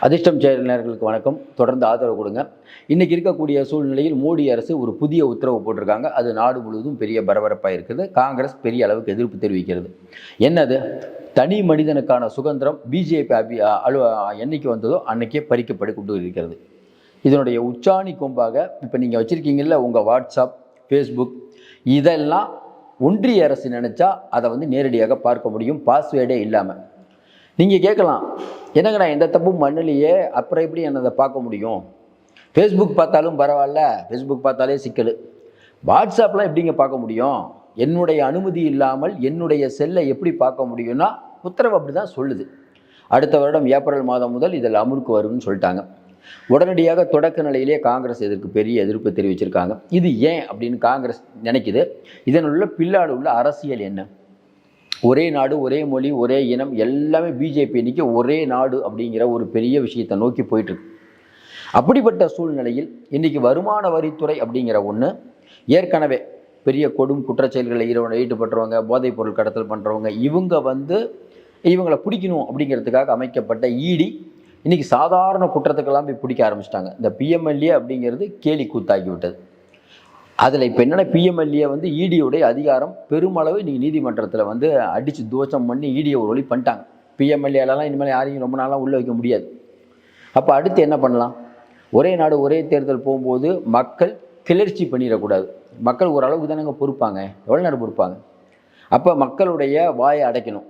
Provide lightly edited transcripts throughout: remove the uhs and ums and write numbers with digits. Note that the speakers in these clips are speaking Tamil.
அதிர்ஷ்டம் சேனலர்களுக்கு வணக்கம். தொடர்ந்து ஆதரவு கொடுங்க. இன்றைக்கி இருக்கக்கூடிய சூழ்நிலையில் மோடி அரசு ஒரு புதிய உத்தரவு போட்டிருக்காங்க. அது நாடு முழுவதும் பெரிய பரபரப்பாக இருக்குது. காங்கிரஸ் பெரிய அளவுக்கு எதிர்ப்பு தெரிவிக்கிறது. என்னது? தனி மனிதனுக்கான சுதந்திரம் பிஜேபி என்னைக்கு வந்ததோ அன்னைக்கே பறிக்கப்பட்டு கொண்டு இருக்கிறது. இதனுடைய உச்சாணி கொம்பாக இப்போ நீங்கள் வச்சுருக்கீங்கல்ல உங்கள் வாட்ஸ்அப், ஃபேஸ்புக், இதெல்லாம் ஒன்றிய அரசு நினச்சா அதை நேரடியாக பார்க்க முடியும், பாஸ்வேர்டே இல்லாமல். நீங்கள் கேட்கலாம், என்னங்க நான் எந்த தப்பும் பண்ணலையே, அப்புறம் எப்படி என்னை பார்க்க முடியும்? ஃபேஸ்புக் பார்த்தாலும் பரவாயில்ல, ஃபேஸ்புக் பார்த்தாலே சிக்கல், வாட்ஸ்அப்லாம் எப்படிங்க பார்க்க முடியும்? என்னுடைய அனுமதி இல்லாமல் என்னுடைய செல்லை எப்படி பார்க்க முடியும்னா உத்தரவு அப்படி தான் சொல்லுது. அடுத்த வருடம் ஏப்ரல் மாதம் முதல் இதில் அமலுக்கு வரும்னு சொல்லிட்டாங்க. உடனடியாக தொடக்க நிலையிலே காங்கிரஸ் இதற்கு பெரிய எதிர்ப்பு தெரிவிச்சிருக்காங்க. இது ஏன் அப்படின்னு காங்கிரஸ் நினைக்குது. இதனுள்ள பின்னாடி உள்ள அரசியல் என்ன? ஒரே நாடு, ஒரே மொழி, ஒரே இனம், எல்லாமே பிஜேபி இன்னைக்கு ஒரே நாடு அப்படிங்கிற ஒரு பெரிய விஷயத்தை நோக்கி போயிட்டுருக்கு. அப்படிப்பட்ட சூழ்நிலையில் இன்றைக்கி வருமான வரித்துறை அப்படிங்கிற ஒன்று ஏற்கனவே பெரிய கொடும் குற்றச்செயல்களில் ஈடுபட்டுறவங்க, போதைப் பொருள் கடத்தல் பண்ணுறவங்க, இவங்களை பிடிக்கணும் அப்படிங்கிறதுக்காக அமைக்கப்பட்ட இடி இன்றைக்கி சாதாரண குற்றத்துக்கெல்லாம் போய் பிடிக்க ஆரம்பிச்சிட்டாங்க. இந்த பிஎம்எல்ஏ அப்படிங்கிறது கேலி கூத்தாக்கி விட்டது. அதில் இப்போ என்னென்னா பிஎம்எல்ஏ இடியோடைய அதிகாரம் பெருமளவு இன்றைக்கி நீதிமன்றத்தில் அடித்து தோஷம் பண்ணி இடியை ஒரு வழி பண்ணிட்டாங்க. பிஎம்எல்ஏலாம் இனிமேல் யாரையும் ரொம்ப நாளாக உள்ளே வைக்க முடியாது. அப்போ அடுத்து என்ன பண்ணலாம்? ஒரே நாடு ஒரே தேர்தல் போகும்போது மக்கள் கிளர்ச்சி பண்ணிடக்கூடாது. மக்கள் ஓரளவுக்கு தானே பொறுப்பாங்க, எவ்வளோ நேரம் பொறுப்பாங்க? அப்போ மக்களுடைய வாயை அடைக்கணும்,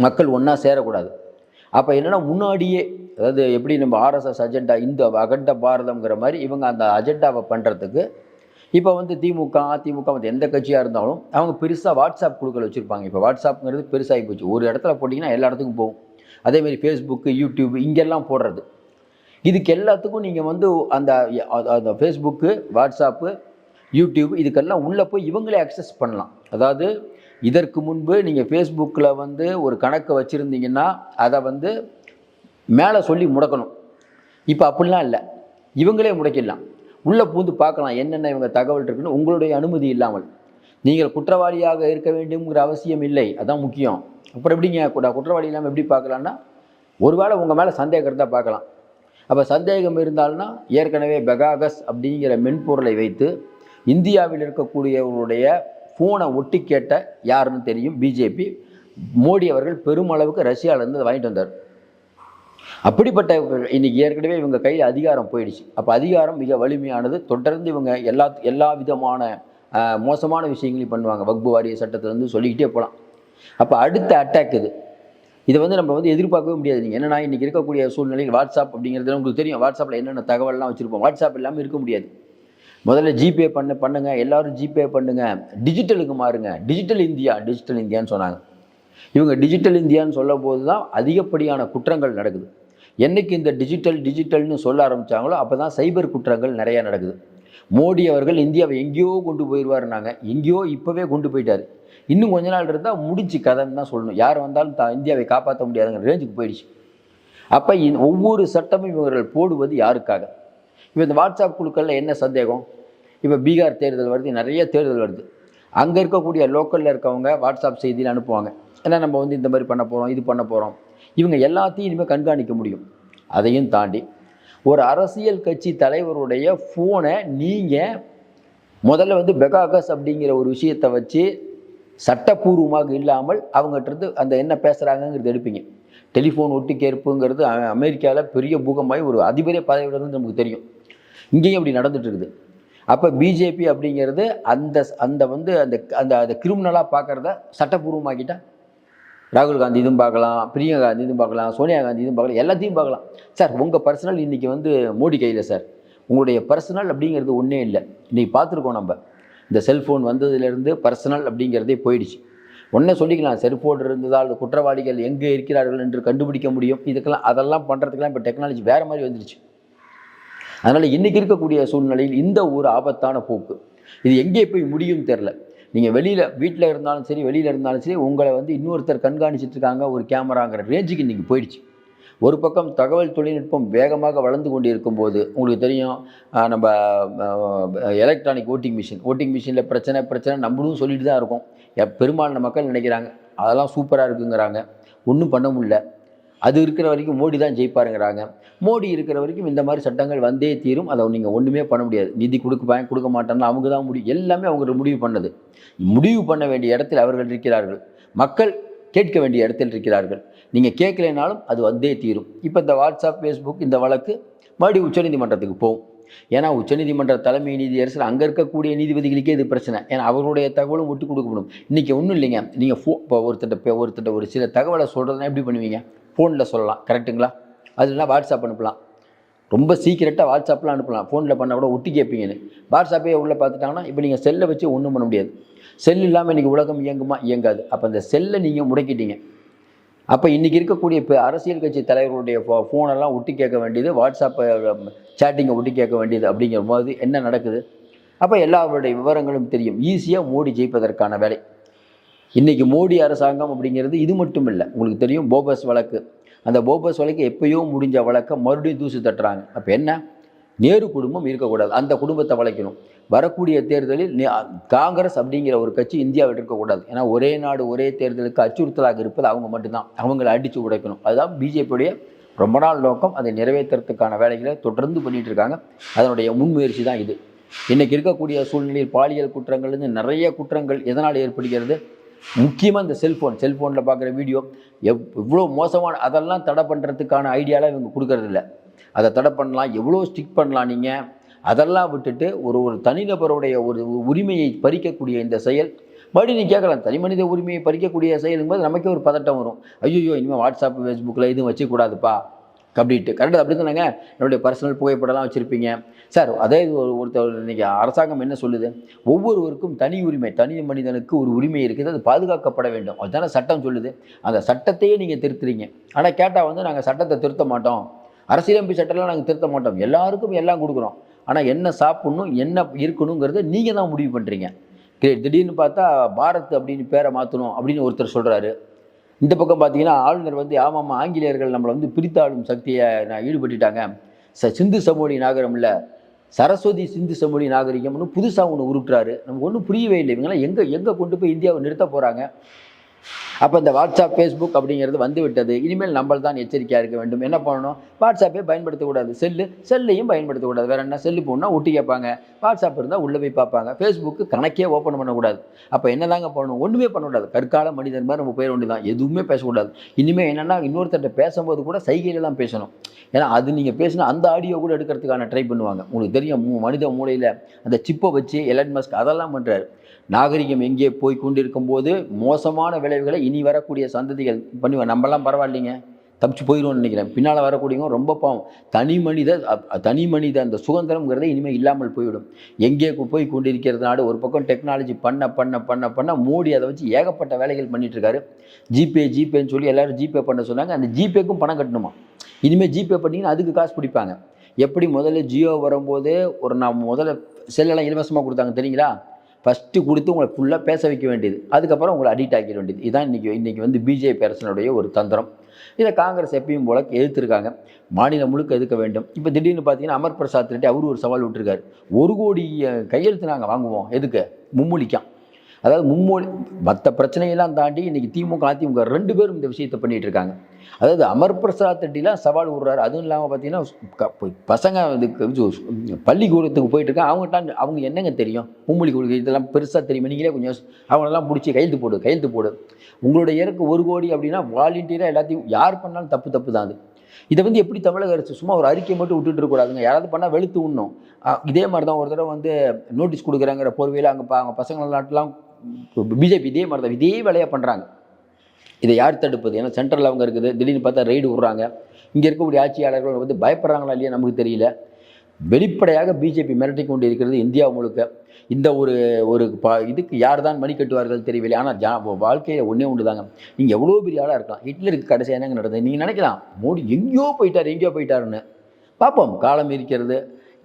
மக்கள் ஒன்றா சேரக்கூடாது. அப்போ என்னென்னா முன்னாடியே, அதாவது எப்படி நம்ம ஆர்எஸ்எஸ் அஜெண்டா, இந்த அகண்ட பாரதம்ங்கிற மாதிரி இவங்க அந்த அஜெண்டாவை பண்ணுறதுக்கு இப்போ திமுக, அதிமுக எந்த கட்சியாக இருந்தாலும் அவங்க பெருசாக வாட்ஸ்அப் குழுக்கள் வச்சுருப்பாங்க. இப்போ வாட்ஸ்அப்புங்கிறது பெருசாகி போச்சு. ஒரு இடத்துல போட்டிங்கன்னா எல்லா இடத்துக்கும் போகும். அதேமாதிரி ஃபேஸ்புக்கு, யூடியூப் இங்கெல்லாம் போடுறது. இதுக்கு எல்லாத்துக்கும் நீங்கள் அந்த ஃபேஸ்புக்கு, வாட்ஸ்அப்பு, யூடியூப் இதுக்கெல்லாம் உள்ளே போய் இவங்களே அக்சஸ் பண்ணலாம். அதாவது இதற்கு முன்பு நீங்கள் ஃபேஸ்புக்கில் ஒரு கணக்கை வச்சுருந்தீங்கன்னா அதை மேலே சொல்லி முடக்கணும். இப்போ அப்படிலாம் இல்லை, இவங்களே முடக்கிடலாம். உள்ளே பூந்து பார்க்கலாம் என்னென்ன இவங்க தகவல் இருக்குன்னு, உங்களுடைய அனுமதி இல்லாமல். நீங்கள் குற்றவாளியாக இருக்க வேண்டும்ங்கிற அவசியம் இல்லை, அதுதான் முக்கியம். அப்புறம் எப்படிங்க குற்றவாளி இல்லாமல் எப்படி பார்க்கலான்னா, ஒருவேளை உங்கள் மேலே சந்தேகம் தான் பார்க்கலாம். அப்போ சந்தேகம் இருந்தால்னா ஏற்கனவே பெகாகஸ் அப்படிங்கிற மென்பொருளை வைத்து இந்தியாவில் இருக்கக்கூடியவர்களுடைய ஃபோனை ஒட்டி கேட்ட யாருன்னு தெரியும். பிஜேபி, மோடி அவர்கள் பெருமளவுக்கு ரஷ்யாவிலேருந்து அதை வாங்கிட்டு வந்தார். அப்படிப்பட்ட இன்றைக்கி ஏற்கனவே இவங்க கையில் அதிகாரம் போயிடுச்சு. அப்போ அதிகாரம் மிக வலிமையானது. தொடர்ந்து இவங்க எல்லா விதமான மோசமான விஷயங்களையும் பண்ணுவாங்க. வக்பு வாரிய சட்டத்தை சொல்லிக்கிட்டே போகலாம். அப்போ அடுத்த அட்டாக் இதை நம்ம எதிர்பார்க்கவே முடியாது. நீங்கள் என்னென்னா இன்றைக்கி இருக்கக்கூடிய சூழ்நிலையில் வாட்ஸ்அப் அப்படிங்கிறது உங்களுக்கு தெரியும். வாட்ஸ்அப்பில் என்னென்ன தகவல்லாம் வச்சுருப்போம். வாட்ஸ்அப் இல்லாமல் இருக்க முடியாது. முதல்ல ஜிபே பண்ணுங்கள், எல்லோரும் ஜிபே பண்ணுங்கள், டிஜிட்டலுக்கு மாறுங்க, டிஜிட்டல் இந்தியான்னு சொன்னாங்க. இவங்க டிஜிட்டல் இந்தியான்னு சொல்லும் போது தான் அதிகப்படியான குற்றங்கள் நடக்குது. என்றைக்கு இந்த டிஜிட்டல்னு சொல்ல ஆரம்பித்தாங்களோ அப்போ தான் சைபர் குற்றங்கள் நிறையா நடக்குது. மோடி அவர்கள் இந்தியாவை எங்கேயோ கொண்டு போயிடுவாருனாங்க, எங்கேயோ இப்போவே கொண்டு போயிட்டார். இன்னும் கொஞ்ச நாள் இருந்தால் முடிச்சு கதைன்னு தான் சொல்லணும். யார் வந்தாலும் இந்தியாவை காப்பாற்ற முடியாதுங்கிற ரேஞ்சுக்கு போயிடுச்சு. அப்போ ஒவ்வொரு சட்டமும் இவர்கள் போடுவது யாருக்காக? இப்போ இந்த வாட்ஸ்அப் குழுக்களில் என்ன சந்தேகம்? இப்போ பீகார் தேர்தல் வருது, நிறைய தேர்தல் வருது. அங்கே இருக்கக்கூடிய லோக்கலில் இருக்கவங்க வாட்ஸ்அப் செய்தியில் அனுப்புவாங்க. ஏன்னா நம்ம இந்த மாதிரி பண்ண போகிறோம், இது பண்ண போகிறோம். இவங்க எல்லாத்தையும் இனிமேல் கண்காணிக்க முடியும். அதையும் தாண்டி ஒரு அரசியல் கட்சி தலைவருடைய ஃபோனை நீங்கள் முதல்ல பெகாகஸ் அப்படிங்கிற ஒரு விஷயத்தை வச்சு சட்டப்பூர்வமாக இல்லாமல் அவங்ககிட்ட அந்த என்ன பேசுகிறாங்கங்கிறது எடுப்பீங்க. டெலிஃபோன் ஒட்டி கேட்புங்கிறது அமெரிக்காவில் பெரிய பூகமாகி ஒரு அதிபரே பதவியிலிருந்து நமக்கு தெரியும். இங்கேயும் அப்படி நடந்துட்டு இருக்குது. அப்போ பிஜேபி அப்படிங்கிறது அந்த அந்த கிரிமினலாக பார்க்குறத சட்டப்பூர்வமாக்கிட்டால் ராகுல் காந்தி இதுவும் பார்க்கலாம், பிரியங்கா காந்தி இதுவும் பார்க்கலாம், சோனியா காந்தி இதுவும் பார்க்கலாம், எல்லாத்தையும் பார்க்கலாம். சார் உங்கள் பர்சனல் இன்றைக்கி மோடி கையில் சார். உங்களுடைய பர்சனல் அப்படிங்கிறது ஒன்றே இல்லை. இன்றைக்கி பார்த்துருக்கோம் நம்ம. இந்த செல்ஃபோன் வந்ததுலேருந்து பர்சனல் அப்படிங்கிறதே போயிடுச்சு. ஒன்றே சொல்லிக்கலாம், செல்ஃபோன் இருந்ததால் குற்றவாளிகள் எங்கே இருக்கிறார்கள் என்று கண்டுபிடிக்க முடியும். அதெல்லாம் பண்ணுறதுக்கெல்லாம் இப்போ டெக்னாலஜி வேறு மாதிரி வந்துடுச்சு. அதனால் இன்றைக்கி இருக்கக்கூடிய சூழ்நிலையில் இந்த ஒரு ஆபத்தான போக்கு இது எங்கே போய் முடியும்னு தெரில. நீங்கள் வீட்டில் இருந்தாலும் சரி, வெளியில் இருந்தாலும் சரி, உங்களை இன்னொருத்தர் கண்காணிச்சிட்டு இருக்காங்க, ஒரு கேமராங்கிற ரேஞ்சுக்கு இன்றைக்கி போயிடுச்சு. ஒரு பக்கம் தகவல் தொழில்நுட்பம் வேகமாக வளர்ந்து கொண்டு இருக்கும்போது உங்களுக்கு தெரியும், நம்ம எலக்ட்ரானிக் ஓட்டிங் மிஷினில் பிரச்சனை நம்மளும் சொல்லிட்டு தான் இருக்கோம். பெரும்பாலான மக்கள் நினைக்கிறாங்க அதெல்லாம் சூப்பராக இருக்குங்கிறாங்க, ஒன்றும் பண்ண முடியல. அது இருக்கிற வரைக்கும் மோடி தான் ஜெயிப்பாருங்கிறாங்க. மோடி இருக்கிற வரைக்கும் இந்த மாதிரி சட்டங்கள் வந்தே தீரும். அதை நீங்கள் ஒன்றுமே பண்ண முடியாது. நிதி கொடுக்க மாட்டேன்னா அவங்க தான் முடியும். எல்லாமே அவங்க முடிவு பண்ணது. முடிவு பண்ண வேண்டிய இடத்தில் அவர்கள் இருக்கிறார்கள். மக்கள் கேட்க வேண்டிய இடத்தில் இருக்கிறார்கள். நீங்கள் கேட்கலைனாலும் அது வந்தே தீரும். இப்போ இந்த வாட்ஸ்அப், ஃபேஸ்புக் இந்த வழக்கு மறுபடியும் உச்சநீதிமன்றத்துக்கு போகும். ஏன்னா உச்சநீதிமன்ற தலைமை நீதியரசர் அங்கே இருக்கக்கூடிய நீதிபதிகளுக்கே இது பிரச்சனை. ஏன்னா அவர்களுடைய தகவலும் விட்டு கொடுக்கணும். இன்றைக்கி ஒன்றும் இல்லைங்க. நீங்கள் இப்போ ஒருத்தட்ட ஒரு சில தகவலை சொல்கிறதுனா எப்படி பண்ணுவீங்க? ஃபோனில் சொல்லலாம், கரெக்டுங்களா? அதுலாம் வாட்ஸ்அப் அனுப்பலாம். ரொம்ப சீக்கிரட்டாக வாட்ஸ்அப்லாம் அனுப்பலாம். ஃபோனில் பண்ணால் கூட ஒட்டி கேட்பீங்கன்னு. வாட்ஸ்அப்பே உள்ளே பார்த்துட்டாங்கன்னா இப்போ நீங்கள் செல்லை வச்சு ஒன்றும் பண்ண முடியாது. செல் இல்லாமல் இன்றைக்கி உலகம் இயங்குமா? இயங்காது. அப்போ அந்த செல்லை நீங்கள் முடக்கிட்டீங்க. அப்போ இன்றைக்கி இருக்கக்கூடிய இப்போ அரசியல் கட்சி தலைவர்களுடைய ஃபோனெல்லாம் ஒட்டி கேட்க வேண்டியது, வாட்ஸ்அப்பை சேட்டிங்கை ஒட்டி கேட்க வேண்டியது அப்படிங்கிற போது என்ன நடக்குது? அப்போ எல்லாருடைய விவரங்களும் தெரியும். ஈஸியாக மோடி ஜெயிப்பதற்கான வேலை. இன்றைக்கி மோடி அரசாங்கம் அப்படிங்கிறது இது மட்டும் இல்லை. உங்களுக்கு தெரியும் போபஸ் வழக்கு. அந்த போபஸ் வழக்கு எப்பயோ முடிஞ்ச வழக்கை மறுபடியும் தூசு தட்டுறாங்க. அப்போ என்ன? நேரு குடும்பம் இருக்கக்கூடாது, அந்த குடும்பத்தை வளைக்கணும். வரக்கூடிய தேர்தலில் காங்கிரஸ் அப்படிங்கிற ஒரு கட்சி இந்தியாவில் இருக்கக்கூடாது. ஏன்னா ஒரே நாடு ஒரே தேர்தலுக்கு அச்சுறுத்தலாக இருப்பது அவங்க மட்டும்தான். அவங்களை அடித்து உடைக்கணும். அதுதான் பிஜேபியுடைய ரொம்ப நாள் நோக்கம். அதை நிறைவேற்றுறதுக்கான வேலைகளை தொடர்ந்து பண்ணிகிட்டு இருக்காங்க. அதனுடைய முன்முயற்சி தான் இது. இன்றைக்கி இருக்கக்கூடிய சூழ்நிலையில் பாலியல் குற்றங்கள்லேருந்து நிறைய குற்றங்கள் எதனால் ஏற்படுகிறது? முக்கியமாக இந்த செல்ஃபோனில் பார்க்குற வீடியோ எவ்வளோ மோசமான, அதெல்லாம் தடை பண்ணுறதுக்கான ஐடியாலாம் இவங்க கொடுக்கறதில்ல. அதை தடை பண்ணலாம், எவ்வளோ ஸ்டிக் பண்ணலாம். நீங்கள் அதெல்லாம் விட்டுட்டு ஒரு தனிநபருடைய ஒரு உரிமையை பறிக்கக்கூடிய இந்த செயல் மறுபடியும் நீ கேட்கலாம். தனி மனித உரிமையை பறிக்கக்கூடிய செயலுங்கும்போது நமக்கே ஒரு பதட்டம் வரும். ஐயோ இனிமேல் வாட்ஸ்அப், ஃபேஸ்புக்கில் எதுவும் வச்சுக்கூடாதுப்பா அப்படின்ட்டு. கரெக்டாக அப்படி தானேங்க? என்னுடைய பர்சனல் புகைப்படம்லாம் வச்சுருப்பீங்க சார். அதே ஒருத்தர் இன்றைக்கி அரசாங்கம் என்ன சொல்லுது? ஒவ்வொருவருக்கும் தனி உரிமை, தனி மனிதனுக்கு ஒரு உரிமை இருக்குது, அது பாதுகாக்கப்பட வேண்டும். அதுதானே சட்டம் சொல்லுது. அந்த சட்டத்தையே நீங்கள் திருத்துறீங்க. ஆனால் கேட்டால் நாங்கள் சட்டத்தை திருத்த மாட்டோம், அரசியலமைப்பு சட்டம்லாம் நாங்கள் திருத்த மாட்டோம், எல்லாருக்கும் எல்லாம் கொடுக்குறோம். ஆனால் என்ன சாப்பிட்ணும், என்ன இருக்கணுங்கிறத நீங்கள் தான் முடிவு பண்ணுறீங்க. திடீர்னு பார்த்தா பாரத் அப்படின்னு பேரை மாற்றணும் அப்படின்னு ஒருத்தர் சொல்கிறாரு. இந்த பக்கம் பார்த்தீங்கன்னா ஆளுநர் ஆமாம்மா ஆங்கிலேயர்கள் நம்மளை பிரித்தாளும் சக்தியை ஈடுபட்டுட்டாங்க, சிந்து சமவெளி நாகரம் இல்லை, சரஸ்வதி சிந்து சமவெளி நாகரிகம்னு புதுசாக ஒன்று உருட்டுறாரு. நமக்கு ஒன்றும் புரியவே இல்லை. இவங்கெல்லாம் எங்கே கொண்டு போய் இந்தியாவை நிறுத்த போகிறாங்க? அப்போ இந்த வாட்ஸ்அப், ஃபேஸ்புக் அப்படிங்கிறது வந்து விட்டது. இனிமேல் நம்மள் தான் எச்சரிக்கையாக இருக்க வேண்டும். என்ன பண்ணணும்? வாட்ஸ்அப்பே பயன்படுத்தக்கூடாது, செல்லையும் பயன்படுத்தக்கூடாது. வேறு என்ன? செல்லு போனால் ஒட்டி கேட்பாங்க, வாட்ஸ்அப் இருந்தால் உள்ளே போய் பார்ப்பாங்க, ஃபேஸ்புக்கு கணக்கே ஓப்பன் பண்ணக்கூடாது. அப்போ என்ன தாங்க பண்ணணும்? ஒன்றுமே பண்ணக்கூடாது. கற்கால மனிதன் மாதிரி நம்ம போயிட வேண்டியதான். எதுவுமே பேசக்கூடாது. இனிமேல் என்னென்னா இன்னொருத்தர்கிட்ட பேசும்போது கூட சைகையில் தான் பேசணும். ஏன்னா அது நீங்கள் பேசினா அந்த ஆடியோ கூட எடுக்கிறதுக்கான ட்ரை பண்ணுவாங்க. உங்களுக்கு தெரியும் மனித மூளையில் அந்த சிப்பை வச்சு எலன் மஸ்க் அதெல்லாம் பண்ணுறாரு. நாகரிகம் எங்கே போய் கொண்டிருக்கும் போது மோசமான விளைவுகளை இனி வரக்கூடிய சந்ததிகள் பண்ணுவாங்க. நம்மலாம் பரவாயில்லைங்க, தப்பிச்சு போயிடுவோம்னு நினைக்கிறேன். பின்னால் வரக்கூடியவங்க ரொம்ப பாவம். தனி மனித அந்த சுதந்திரம்ங்கிறதே இனிமேல் இல்லாமல் போய்விடும். எங்கே போய் கொண்டிருக்கிறது நாடு? ஒரு பக்கம் டெக்னாலஜி பண்ண மோடி அதை வச்சு ஏகப்பட்ட வேலைகள் பண்ணிகிட்ருக்காரு. ஜிபேன்னு சொல்லி எல்லோரும் ஜிபே பண்ண சொன்னாங்க. அந்த ஜிபேக்கும் பணம் கட்டணுமா? இனிமேல் ஜிபே பண்ணிங்கன்னா அதுக்கு காசு பிடிப்பாங்க. எப்படி முதல்ல ஜியோ வரும்போது முதல்ல செல்லெல்லாம் இலவசமாக கொடுத்தாங்க தெரியுங்களா? ஃபஸ்ட்டு கொடுத்து உங்களை ஃபுல்லாக பேச வைக்க வேண்டியது, அதுக்கப்புறம் உங்களை அடிக்ட் ஆக்கிட வேண்டியது. இதுதான் இன்றைக்கி பிஜேபி அரசனுடைய ஒரு தந்திரம். இதை காங்கிரஸ் எப்பயும் போல எதிர்த்துருக்காங்க. மாநிலம் முழுக்க எதுக்க வேண்டும். இப்போ திடீர்னு பார்த்தீங்கன்னா அமர் பிரசாத் ரெட்டி அவரு ஒரு சவால் விட்டுருக்காரு. 1 கோடி கையெழுத்து நாங்கள் வாங்குவோம். எதுக்கு? மும்மொழிக்கான். அதாவது மும்மொழி மற்ற பிரச்சனையெல்லாம் தாண்டி இன்றைக்கி திமுக, அதிமுக 2 பேரும் இந்த விஷயத்தை பண்ணிகிட்டு இருக்காங்க. அதாவது அமர் பிரசாத் ரெட்டிலாம் சவால் விடுறாரு. அதுவும் இல்லாமல் பார்த்தீங்கன்னா பசங்க பள்ளிக்கூடத்துக்கு போயிட்டு இருக்காங்க. அவங்க என்னங்க தெரியும்? மும்மொழி கொள்கை இதெல்லாம் பெருசாக தெரியுமா? நீங்களே கொஞ்சம் அவங்களெல்லாம் பிடிச்சி கையெழுத்து போடு. உங்களுடைய இறக்கு 1 கோடி அப்படின்னா வாலண்டியராக எல்லாத்தையும் யார் பண்ணாலும் தப்பு தான். அது இதை எப்படி தமிழக அரசு சும்மா ஒரு அறிக்கை மட்டும் விட்டுட்டு இருக்கக்கூடாதுங்க. யாராவது பண்ணால் வெளுத்து உண்ணும். இதே மாதிரி தான் ஒரு தடவை நோட்டீஸ் கொடுக்குறாங்கிற போர்வையில் அவங்க பசங்க நாட்டெலாம் பிஜேபி இதே மாதிரி தான் இதே வேலையாக பண்ணுறாங்க. இதை யார் தடுப்பது? ஏன்னா சென்ட்ரல் அவங்க இருக்குது. திடீர்னு பார்த்தா ரெய்டு விட்றாங்க. இங்கே இருக்கக்கூடிய ஆட்சியாளர்கள் பயப்படுறாங்களா இல்லையா நமக்கு தெரியல. வெளிப்படையாக பிஜேபி மிரட்டி கொண்டு இருக்கிறது இந்தியா முழுக்க. இந்த இதுக்கு யார் தான் மணி கட்டுவார்கள் தெரியவில்லை. ஆனால் வாழ்க்கையில் ஒன்று தாங்க. நீங்கள் எவ்வளோ பெரிய ஆளாக இருக்கலாம். ஹிட்லருக்கு கடைசியாக என்னங்க நடந்தது? நீங்கள் நினைக்கலாம் மோடி எங்கேயோ போயிட்டாருன்னு. பார்ப்போம். காலம் இருக்கிறது.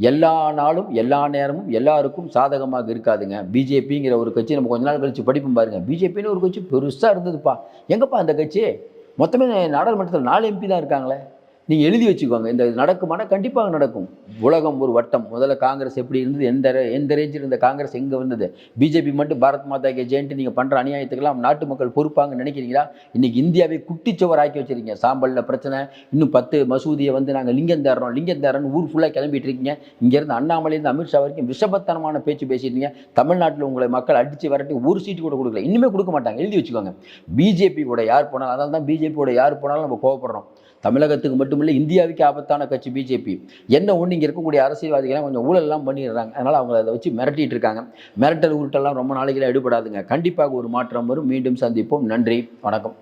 எல்லா நாளும் எல்லா நேரமும் எல்லாருக்கும் சாதகமாக இருக்காதுங்க. பிஜேபிங்கிற ஒரு கட்சி நம்ம கொஞ்ச நாள் கழிச்சு படிப்போம் பாருங்கள். பிஜேபின்னு ஒரு கட்சி பெருசாக இருந்ததுப்பா. எங்கப்பா அந்த கட்சி? மொத்தமே நாடாளுமன்றத்தில் 4 MP தான் இருக்காங்களே. நீங்கள் எழுதி வச்சுக்கோங்க. இந்த நடக்குமானா கண்டிப்பாக நடக்கும். உலகம் ஒரு வட்டம். முதல்ல காங்கிரஸ் எப்படி இருந்தது, எந்த ரேஞ்சில் இருந்த காங்கிரஸ் எங்கே வந்தது, பிஜேபி மட்டும் பாரத் மாதா கே ஜெயன்ட்டு நீங்கள் பண்ணுற அநியாயத்துக்கெல்லாம் நாட்டு மக்கள் பொறுப்பாங்கன்னு நினைக்கிறீங்களா? இன்றைக்கி இந்தியாவை குட்டிச்சுவர் ஆக்கி வச்சிருக்கீங்க. சாம்பலில் பிரச்சனை, இன்னும் 10 மசூதியை வந்து நாங்கள் லிங்கம் தேடுறோம் ஊர் ஃபுல்லாக கிளம்பிட்டு இருக்கீங்க. இங்கேருந்து அண்ணாமலையிலேருந்து அமித்ஷா வரைக்கும் விஷபத்தனமான பேச்சு பேசிட்டீங்க. தமிழ்நாட்டில் உங்களை மக்கள் அடித்து வரட்டி ஒரு சீட்டு கூட கொடுக்கல, இன்னுமே கொடுக்க மாட்டாங்க. எழுதி வச்சுக்கோங்க. பிஜேபி கூட யார் போனாலும், அதனால தான் பிஜேபி கூட யார் போனாலும் நம்ம கோவப்படுறோம். தமிழகத்துக்கு மட்டுமில்லை, இந்தியாவுக்கு ஆபத்தான கட்சி பிஜேபி. என்ன ஒன்று, இங்கே இருக்கக்கூடிய அரசியல்வாதிகளாம் கொஞ்சம் ஊழல்லாம் பண்ணிடுறாங்க. அதனால் அவங்க அதை வச்சு மிரட்டிட்டு இருக்காங்க. மிரட்டல் உருட்டெல்லாம் ரொம்ப நாளைக்கு எடுபடாதுங்க. கண்டிப்பாக ஒரு மாற்றம் வரும். மீண்டும் சந்திப்போம். நன்றி, வணக்கம்.